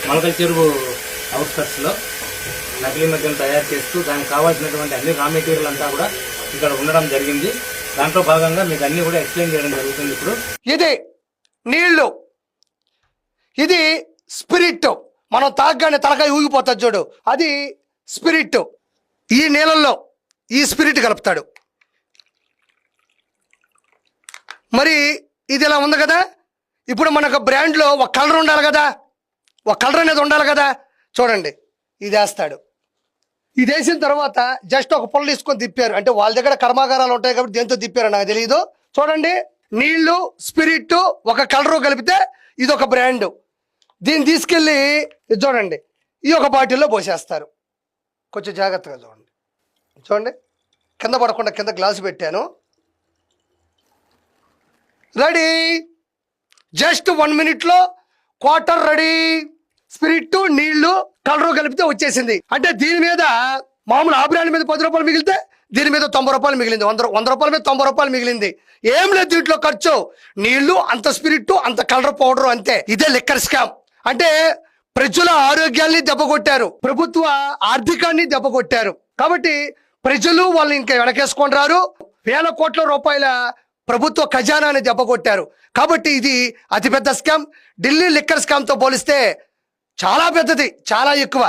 మొలకల చెరువు అవుట్స్కట్స్లో నకిలీ మద్యం తయారు చేస్తూ దానికి కావాల్సినటువంటి అన్ని రా మెటీరియల్ అంతా కూడా ఇక్కడ ఉండడం జరిగింది. దాంట్లో భాగంగా మీకు అన్ని కూడా ఎక్స్ప్లెయిన్ చేయడం జరుగుతుంది. ఇప్పుడు ఇది నీళ్లు, ఇది స్పిరిట్. మనం తాగగానే తలకాయ ఊగిపోతుంది చూడు, అది స్పిరిట్. ఈ నీళ్ళల్లో ఈ స్పిరిట్ కలుపుతాడు. మరి ఇది ఇలా ఉంది కదా, ఇప్పుడు మనకు బ్రాండ్లో ఒక కలర్ ఉండాలి కదా, ఒక కలర్ అనేది ఉండాలి కదా. చూడండి, ఇది వేస్తాడు. ఇది వేసిన తర్వాత జస్ట్ ఒక పొల్ల తీసుకొని తిప్పారు. అంటే వాళ్ళ దగ్గర కర్మాగారాలు ఉంటాయి కాబట్టి దేంతో తిప్పారో నాకు తెలియదు. చూడండి, నీళ్లు, స్పిరిట్, ఒక కలరు కలిపితే ఇది ఒక బ్రాండ్. దీన్ని తీసుకెళ్ళి ఇది చూడండి, ఈ ఒక బాటిల్లో పోసేస్తారు. కొంచెం జాగ్రత్తగా చూడండి. చూడండి, కింద పడకుండా కింద గ్లాసు పెట్టాను. Ready, just 1 minute quarter ready. Spirit, నీళ్లు, కలరు కలిపితే వచ్చేసింది. అంటే దీని మీద మామూలు ఆ బ్రాండ్ మీద 10 రూపాయలు మిగిలితే దీని మీద 90 రూపాయలు మిగిలింది. 100 రూపాయల మీద 90 రూపాయలు మిగిలింది. ఏం లేదు దీంట్లో ఖర్చు. నీళ్లు, అంత స్పిరిట్, అంత కలర్ పౌడర్, అంతే. ఇదే లిక్కర్ స్కామ్. అంటే ప్రజల ఆరోగ్యాన్ని దెబ్బకొట్టారు, ప్రభుత్వ ఆర్థికాన్ని దెబ్బకొట్టారు. కాబట్టి ప్రజలు వాళ్ళు ఇంకా వెనకేసుకొని రారు. వేల కోట్ల రూపాయల ప్రభుత్వ ఖజానాన్ని దెబ్బకొట్టారు. కాబట్టి ఇది అతిపెద్ద స్కామ్. ఢిల్లీ లిక్కర్ స్కామ్ తో పోలిస్తే చాలా పెద్దది, చాలా ఎక్కువ.